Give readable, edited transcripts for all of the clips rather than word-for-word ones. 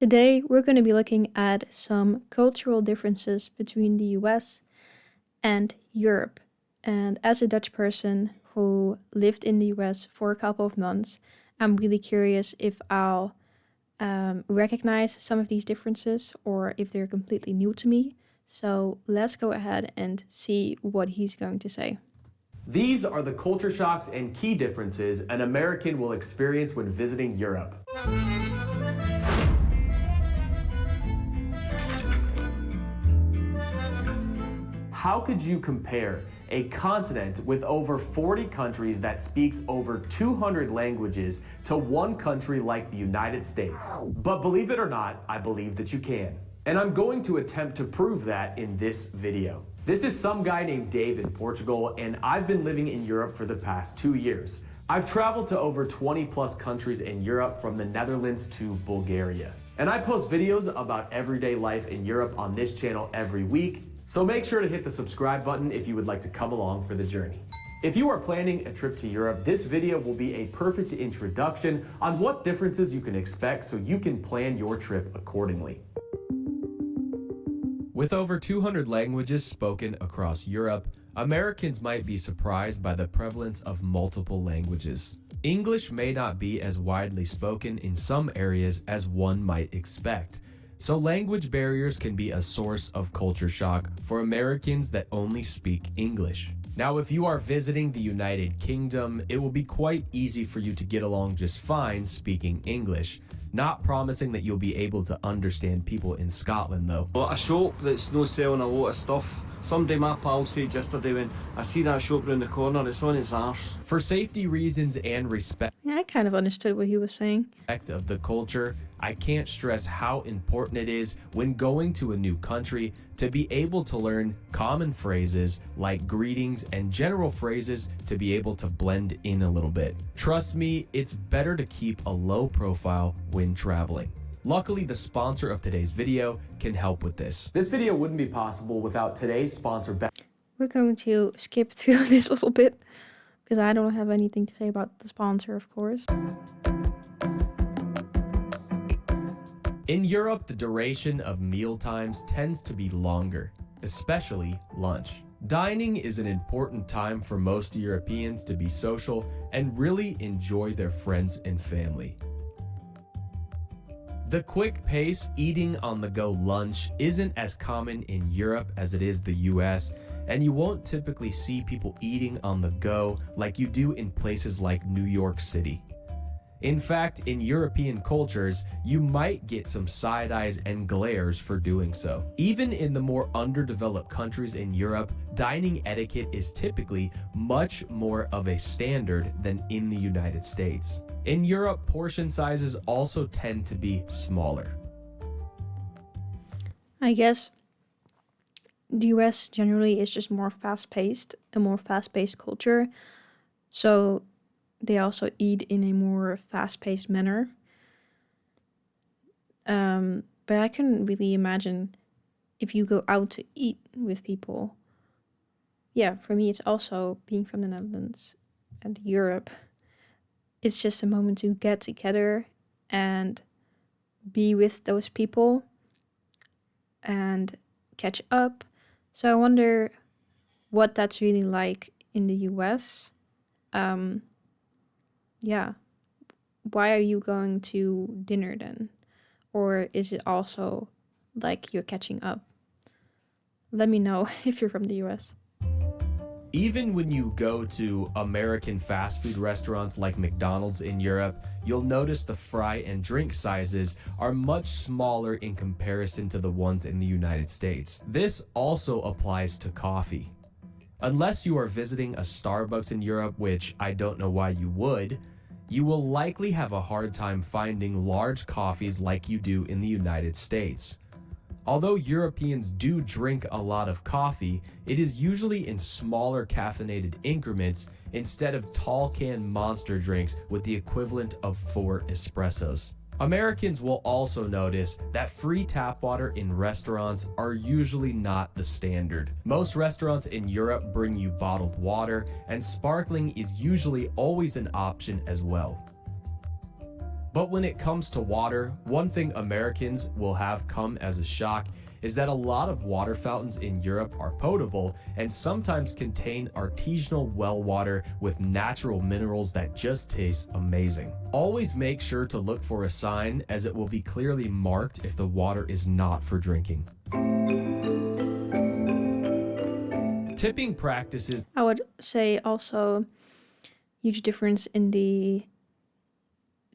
Today, we're going to be looking at some cultural differences between the US and Europe. And as a Dutch person who lived in the US for a couple of months, I'm really curious if I'll recognize some of these differences or if they're completely new to me. So let's go ahead and see what he's going to say. These are the culture shocks and key differences an American will experience when visiting Europe. How could you compare a continent with over 40 countries that speaks over 200 languages to one country like the United States? But believe it or not, I believe that you can. And I'm going to attempt to prove that in this video. This is some guy named Dave in Portugal, and I've been living in Europe for the past 2 years. I've traveled to over 20 plus countries in Europe, from the Netherlands to Bulgaria. And I post videos about everyday life in Europe on this channel every week, so make sure to hit the subscribe button if you would like to come along for the journey. If you are planning a trip to Europe, this video will be a perfect introduction on what differences you can expect so you can plan your trip accordingly. With over 200 languages spoken across Europe, Americans might be surprised by the prevalence of multiple languages. English may not be as widely spoken in some areas as one might expect, so language barriers can be a source of culture shock for Americans that only speak English. Now, if you are visiting the United Kingdom, it will be quite easy for you to get along just fine speaking English. Not promising that you'll be able to understand people in Scotland, though. Well, a shop that's no selling a lot of stuff. Somebody, my pal, said yesterday when I see that shop round the corner, it's on his arse. For safety reasons and respect Yeah, I kind of understood what he was saying. of the culture, I can't stress how important it is when going to a new country to be able to learn common phrases like greetings and general phrases to be able to blend in a little bit. Trust me, it's better to keep a low profile when traveling. Luckily, the sponsor of today's video can help with this. This video wouldn't be possible without today's sponsor. We're going to skip through this a little bit because I don't have anything to say about the sponsor, of course. In Europe, the duration of meal times tends to be longer, especially lunch. Dining is an important time for most Europeans to be social and really enjoy their friends and family. The quick pace eating on the go lunch isn't as common in Europe as it is the US, and you won't typically see people eating on the go like you do in places like New York City. In fact, in European cultures, you might get some side eyes and glares for doing so. Even in the more underdeveloped countries in Europe, dining etiquette is typically much more of a standard than in the United States. In Europe, portion sizes also tend to be smaller. I guess the US generally is just more fast-paced, a more fast-paced culture. So they also eat in a more fast-paced manner. But I couldn't really imagine if you go out to eat with people. Yeah, for me, it's also being from the Netherlands and Europe. It's just a moment to get together and be with those people and catch up. So I wonder what that's really like in the US. Yeah, why are you going to dinner then? Or is it also like you're catching up? Let me know if you're from the US. Even when you go to American fast food restaurants like McDonald's in Europe, you'll notice the fry and drink sizes are much smaller in comparison to the ones in the United States. This also applies to coffee. Unless you are visiting a Starbucks in Europe, which I don't know why you would, you will likely have a hard time finding large coffees like you do in the United States. Although Europeans do drink a lot of coffee, it is usually in smaller caffeinated increments instead of tall can monster drinks with the equivalent of 4 espressos. Americans will also notice that free tap water in restaurants are usually not the standard. Most restaurants in Europe bring you bottled water, and sparkling is usually always an option as well. But when it comes to water, one thing Americans will have come as a shock is that a lot of water fountains in Europe are potable and sometimes contain artisanal well water with natural minerals that just taste amazing. Always make sure to look for a sign, as it will be clearly marked if the water is not for drinking. Tipping practices. I would say also huge difference in the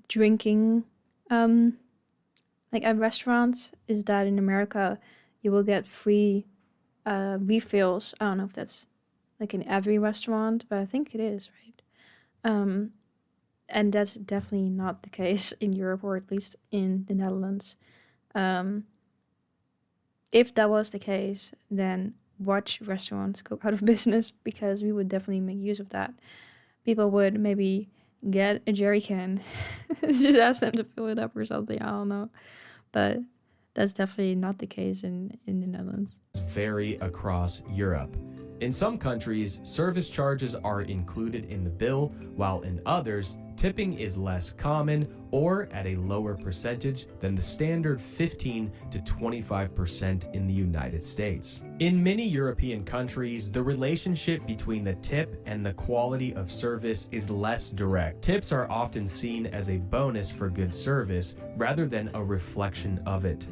drinking like at restaurants is that in America you will get free refills. I don't know if that's like in every restaurant, but I think it is, right? And that's definitely not the case in Europe, or at least in the Netherlands. If that was the case, then watch restaurants go out of business, because we would definitely make use of that. People would maybe get a jerry can, just ask them to fill it up or something. I don't know, but that's definitely not the case in the Netherlands. Vary across Europe. In some countries, service charges are included in the bill, while in others, tipping is less common or at a lower percentage than the standard 15 to 25% in the United States. In many European countries, the relationship between the tip and the quality of service is less direct. Tips are often seen as a bonus for good service rather than a reflection of it.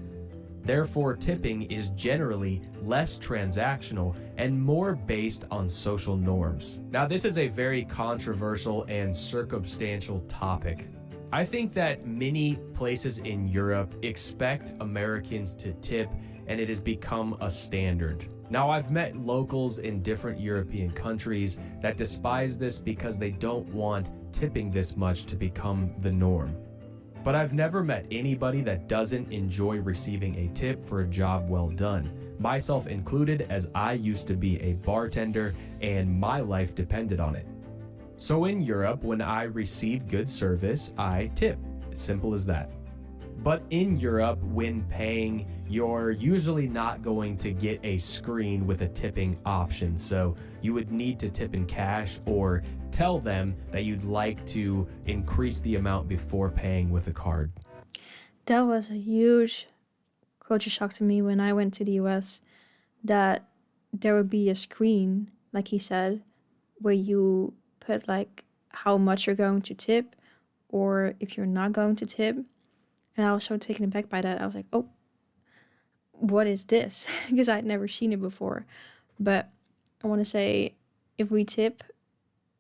Therefore, tipping is generally less transactional and more based on social norms. Now, this is a very controversial and circumstantial topic. I think that many places in Europe expect Americans to tip, and it has become a standard. Now, I've met locals in different European countries that despise this because they don't want tipping this much to become the norm. But I've never met anybody that doesn't enjoy receiving a tip for a job well done, myself included, as I used to be a bartender and my life depended on it. So in Europe, when I receive good service, I tip. It's simple as that. But in Europe, when paying, you're usually not going to get a screen with a tipping option. So you would need to tip in cash or tell them that you'd like to increase the amount before paying with a card. That was a huge culture shock to me when I went to the US, that there would be a screen, like he said, where you put like how much you're going to tip or if you're not going to tip. And I was so taken aback by that. I was like, oh, what is this? Because I'd never seen it before. But I want to say, if we tip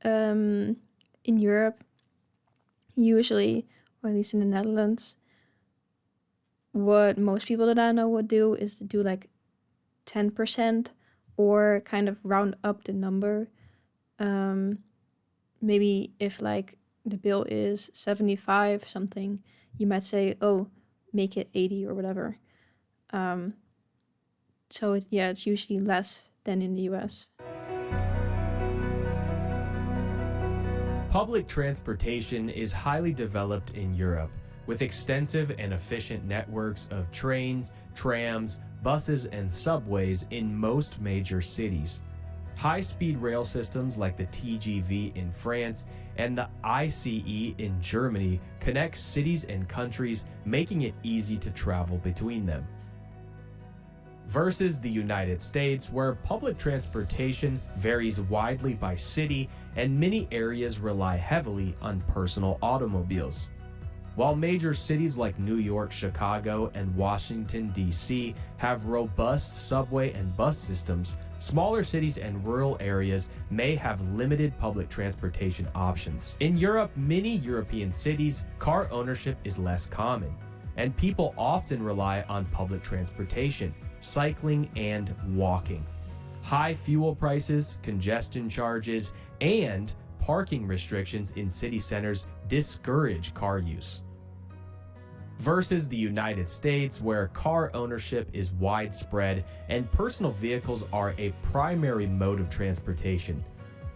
in Europe, usually, or at least in the Netherlands, what most people that I know would do is to do like 10% or kind of round up the number. Maybe if like the bill is 75 something, you might say, oh, make it 80 or whatever. So it's usually less than in the US. Public transportation is highly developed in Europe, with extensive and efficient networks of trains, trams, buses, and subways in most major cities. High-speed rail systems like the TGV in France and the ICE in Germany connect cities and countries, making it easy to travel between them. Versus the United States, where public transportation varies widely by city and many areas rely heavily on personal automobiles. While major cities like New York, Chicago, and Washington, D.C. have robust subway and bus systems, smaller cities and rural areas may have limited public transportation options. In Europe, many European cities, car ownership is less common, and people often rely on public transportation, cycling, and walking. High fuel prices, congestion charges, and parking restrictions in city centers discourage car use. Versus the United States, where car ownership is widespread and personal vehicles are a primary mode of transportation.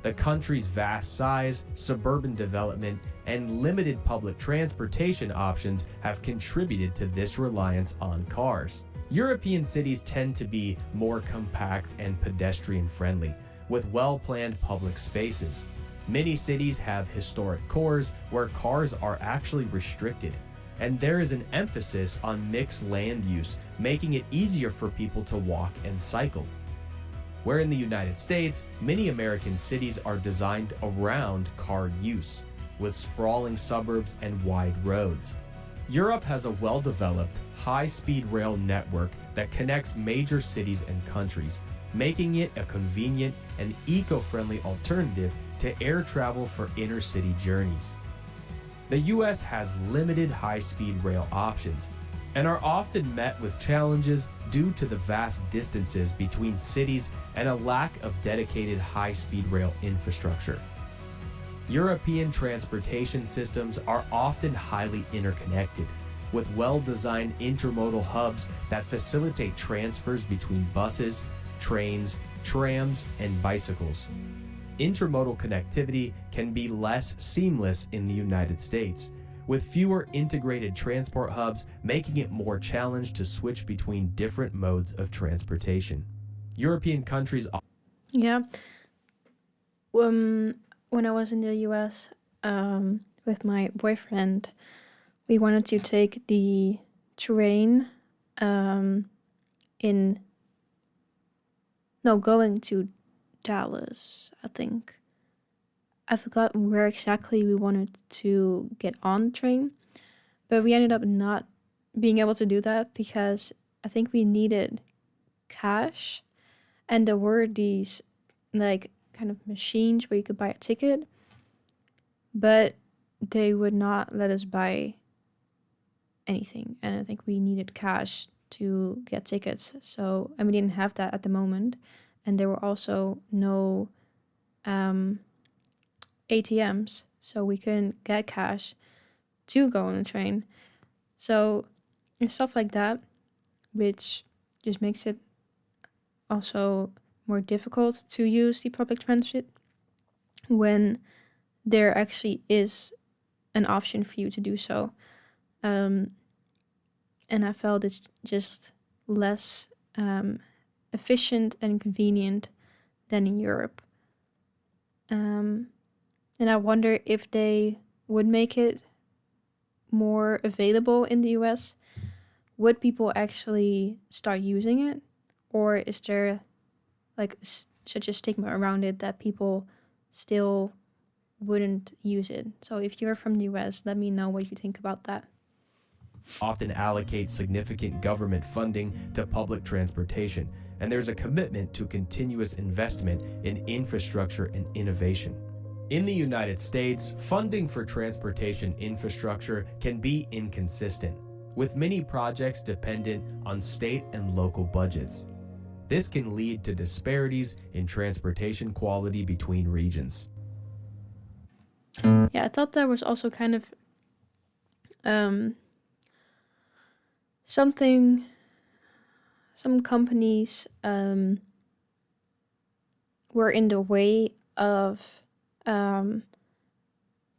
The country's vast size, suburban development, and limited public transportation options have contributed to this reliance on cars. European cities tend to be more compact and pedestrian-friendly, with well-planned public spaces. Many cities have historic cores where cars are actually restricted. and there is an emphasis on mixed land use, making it easier for people to walk and cycle. Where in the United States, many American cities are designed around car use, with sprawling suburbs and wide roads. Europe has a well-developed, high-speed rail network that connects major cities and countries, making it a convenient and eco-friendly alternative to air travel for inner-city journeys. The US has limited high-speed rail options and are often met with challenges due to the vast distances between cities and a lack of dedicated high-speed rail infrastructure. European transportation systems are often highly interconnected, with well-designed intermodal hubs that facilitate transfers between buses, trains, trams, and bicycles. Intermodal connectivity can be less seamless in the United States, with fewer integrated transport hubs making it more challenged to switch between different modes of transportation. European countries Yeah. When I was in the US with my boyfriend, we wanted to take the train in no going to Dallas, I think. I forgot where exactly we wanted to get on the train, but we ended up not being able to do that because I think we needed cash, and there were these like kind of machines where you could buy a ticket, but they would not let us buy anything, and I think we needed cash to get tickets. So, and we didn't have that at the moment, and there were also no ATMs, so we couldn't get cash to go on the train. So and stuff like that, which just makes it also more difficult to use the public transit when there actually is an option for you to do so. And I felt it's just less efficient and convenient than in Europe. And I wonder if they would make it more available in the US. Would people actually start using it? Or is there like such a stigma around it that people still wouldn't use it? So if you're from the US, let me know what you think about that. often allocate significant government funding to public transportation, and there's a commitment to continuous investment in infrastructure and innovation. In the United States, funding for transportation infrastructure can be inconsistent, with many projects dependent on state and local budgets. This can lead to disparities in transportation quality between regions. Yeah, I thought that was also kind of something some companies were in the way of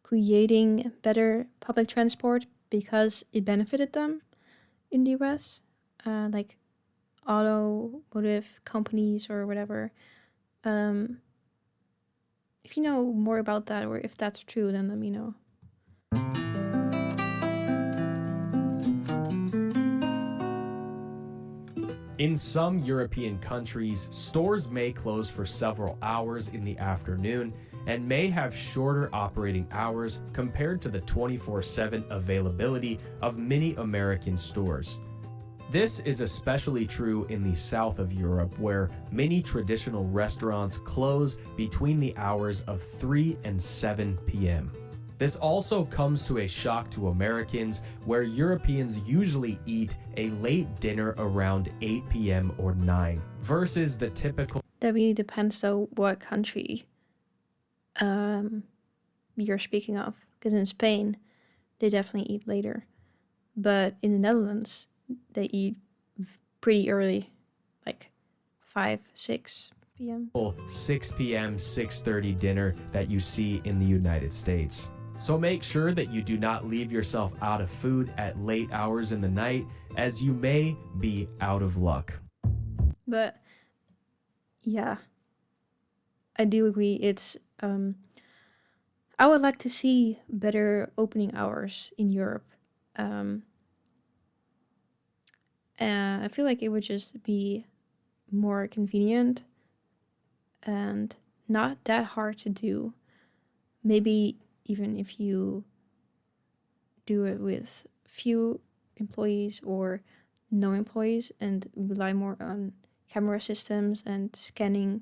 creating better public transport because it benefited them in the US, like automotive companies or whatever. If you know more about that or if that's true, then let me know. In some European countries, stores may close for several hours in the afternoon and may have shorter operating hours compared to the 24/7 availability of many American stores. This is especially true in the south of Europe, where many traditional restaurants close between the hours of 3 and 7 p.m. This also comes to a shock to Americans, where Europeans usually eat a late dinner around 8 p.m. or 9, versus the typical. That really depends, though, what country you're speaking of. Because in Spain, they definitely eat later. But in the Netherlands, they eat pretty early, like 5, 6 p.m. 6 p.m., 6:30 dinner that you see in the United States. So make sure that you do not leave yourself out of food at late hours in the night, as you may be out of luck. But yeah, I do agree. It's I would like to see better opening hours in Europe. Um, I feel like it would just be more convenient and not that hard to do. Maybe even if you do it with few employees or no employees and rely more on camera systems and scanning,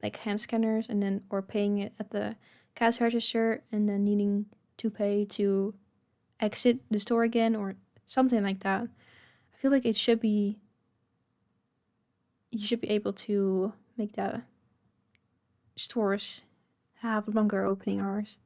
like hand scanners, and then or paying it at the cash register and then needing to pay to exit the store again or something like that. I feel like you should be able to make that stores have longer opening hours.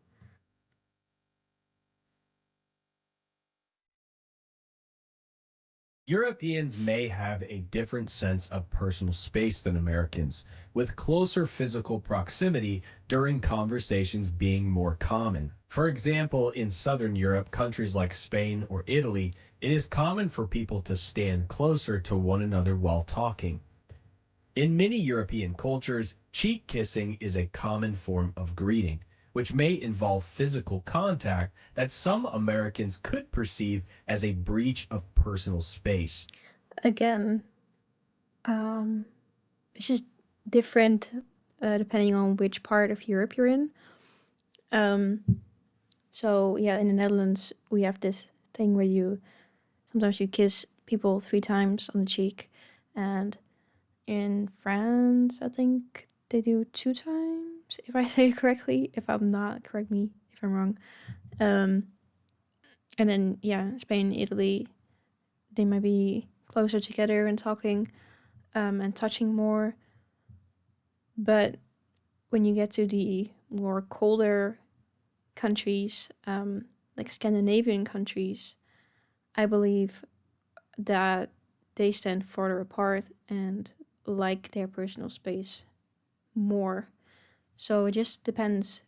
Europeans may have a different sense of personal space than Americans, with closer physical proximity during conversations being more common. For example, in Southern Europe, countries like Spain or Italy, it is common for people to stand closer to one another while talking. In many European cultures, cheek kissing is a common form of greeting, which may involve physical contact that some Americans could perceive as a breach of personal space. Again, it's just different depending on which part of Europe you're in. Um, so yeah, in the Netherlands, we have this thing where you sometimes you kiss people 3 times on the cheek, and in France, I think they do 2 times, if I say it correctly. If I'm not, correct me if I'm wrong. Um, and then yeah, Spain, Italy, they might be closer together and talking and touching more. But when you get to the more colder countries, like Scandinavian countries, I believe that they stand further apart and like their personal space more. So it just depends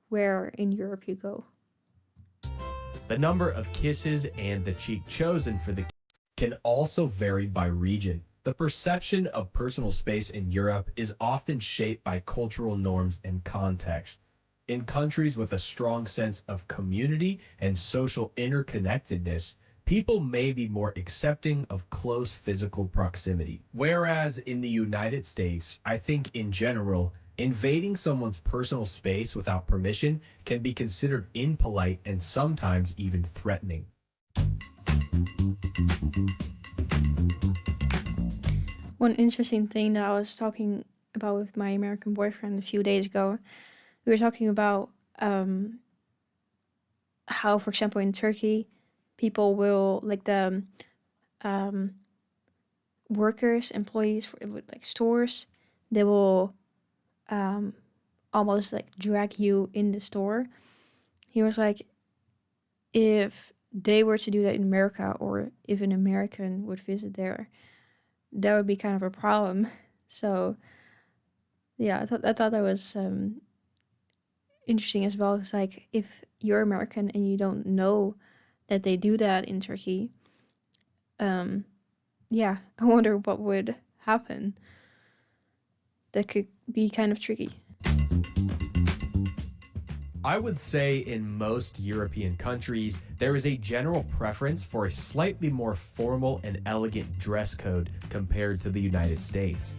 where in Europe you go. The number of kisses and the cheek chosen for the can also vary by region. The perception of personal space in Europe is often shaped by cultural norms and context. In countries with a strong sense of community and social interconnectedness, people may be more accepting of close physical proximity. Whereas in the United States, I think in general, invading someone's personal space without permission can be considered impolite and sometimes even threatening. One interesting thing that I was talking about with my American boyfriend a few days ago, we were talking about how, for example, in Turkey, people will like the um, workers, employees for like stores, they will um, almost like drag you in the store. He was like, if they were to do that in America, or if an American would visit there, that would be kind of a problem. So yeah, I thought that was interesting as well. It's like if you're American and you don't know that they do that in Turkey, yeah, I wonder what would happen. That could be kind of tricky. I would say in most European countries, there is a general preference for a slightly more formal and elegant dress code compared to the United States.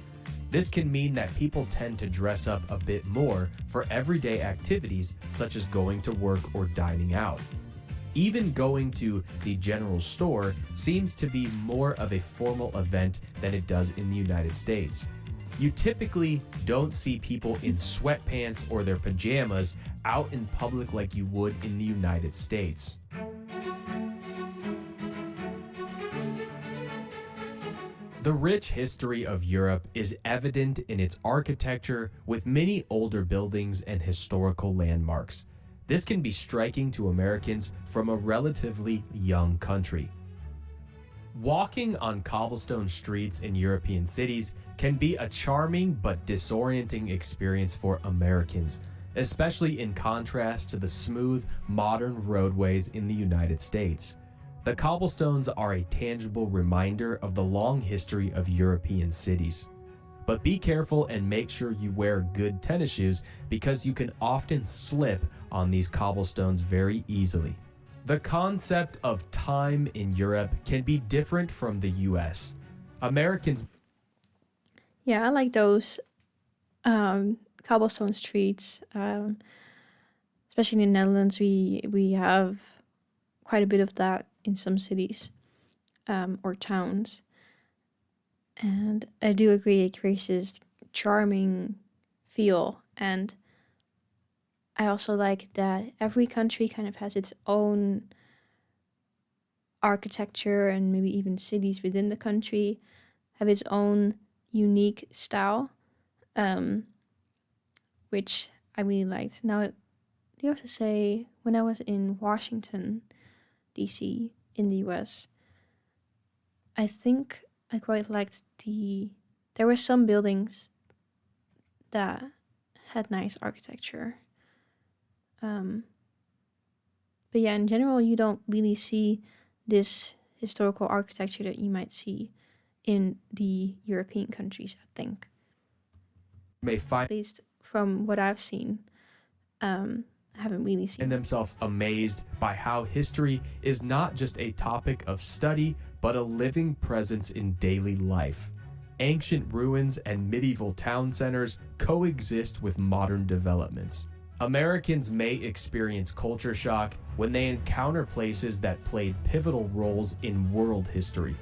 This can mean that people tend to dress up a bit more for everyday activities such as going to work or dining out. Even going to the general store seems to be more of a formal event than it does in the United States. You typically don't see people in sweatpants or their pajamas out in public like you would in the United States. The rich history of Europe is evident in its architecture, with many older buildings and historical landmarks. This can be striking to Americans from a relatively young country. Walking on cobblestone streets in European cities can be a charming but disorienting experience for Americans, especially in contrast to the smooth, modern roadways in the United States. The cobblestones are a tangible reminder of the long history of European cities. But be careful and make sure you wear good tennis shoes, because you can often slip on these cobblestones very easily. The concept of time in Europe can be different from the US. Americans Yeah, I like those cobblestone streets. Especially in the Netherlands, we have quite a bit of that in some cities or towns. And I do agree it creates this charming feel. And I also like that every country kind of has its own architecture, and maybe even cities within the country have its own unique style, which I really liked. Now, I do have to say, when I was in Washington, D.C., in the US, I think I quite liked there were some buildings that had nice architecture. But yeah, in general, you don't really see this historical architecture that you might see in the European countries, I think. may find At least from what I've seen, I haven't really seen. themselves amazed by how history is not just a topic of study, but a living presence in daily life. Ancient ruins and medieval town centers coexist with modern developments. Americans may experience culture shock when they encounter places that played pivotal roles in world history.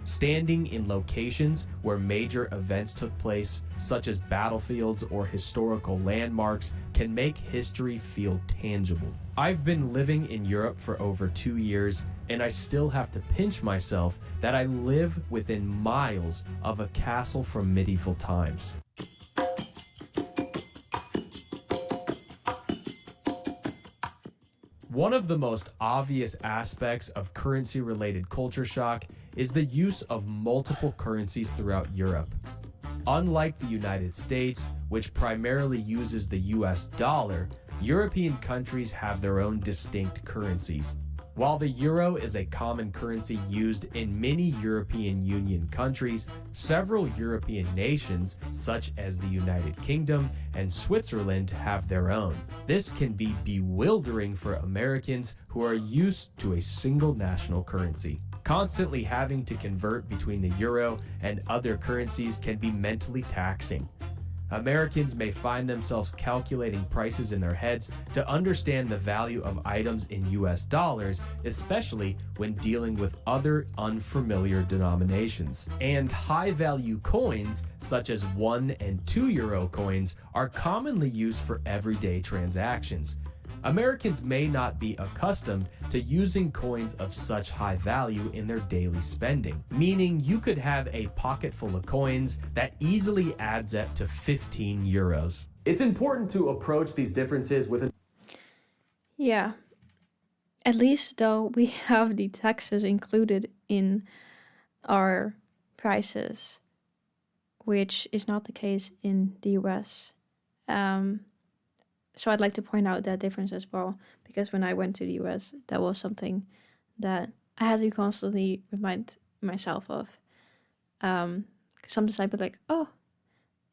Standing in locations where major events took place, such as battlefields or historical landmarks, can make history feel tangible. I've been living in Europe for over 2 years, and I still have to pinch myself that I live within miles of a castle from medieval times. One of the most obvious aspects of currency-related culture shock is the use of multiple currencies throughout Europe. Unlike the United States, which primarily uses the US dollar, European countries have their own distinct currencies. While the euro is a common currency used in many European Union countries, several European nations, such as the United Kingdom and Switzerland, have their own. This can be bewildering for Americans who are used to a single national currency. Constantly having to convert between the euro and other currencies can be mentally taxing. Americans may find themselves calculating prices in their heads to understand the value of items in US dollars, especially when dealing with other unfamiliar denominations. And high-value coins, such as 1 and 2 euro coins, are commonly used for everyday transactions. Americans may not be accustomed to using coins of such high value in their daily spending, meaning you could have a pocket full of coins that easily adds up to 15 euros. It's important to approach these differences with a Yeah. At least, though, we have the taxes included in our prices, which is not the case in the US. So I'd like to point out that difference as well, because when I went to the US, that was something that I had to constantly remind myself of. 'Cause sometimes I'd be like, oh,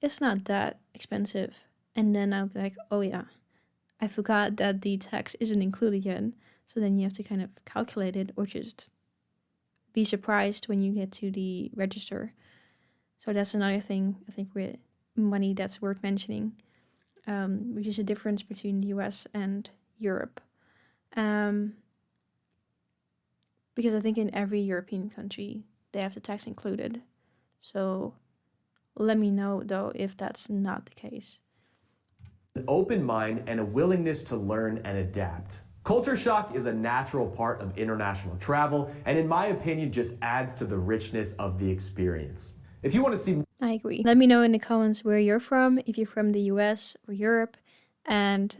it's not that expensive. And then I'll be like, oh yeah, I forgot that the tax isn't included yet. So then you have to kind of calculate it, or just be surprised when you get to the register. So that's another thing I think with money that's worth mentioning, which is a difference between the US and Europe. Because I think in every European country, they have the tax included. So let me know, though, if that's not the case. An open mind and a willingness to learn and adapt. Culture shock is a natural part of international travel, and in my opinion, just adds to the richness of the experience. If you want to see I agree. Let me know in the comments where you're from, if you're from the US or Europe, and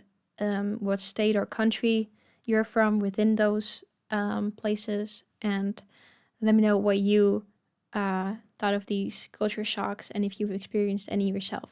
what state or country you're from within those places. And let me know what you thought of these culture shocks, and if you've experienced any yourself.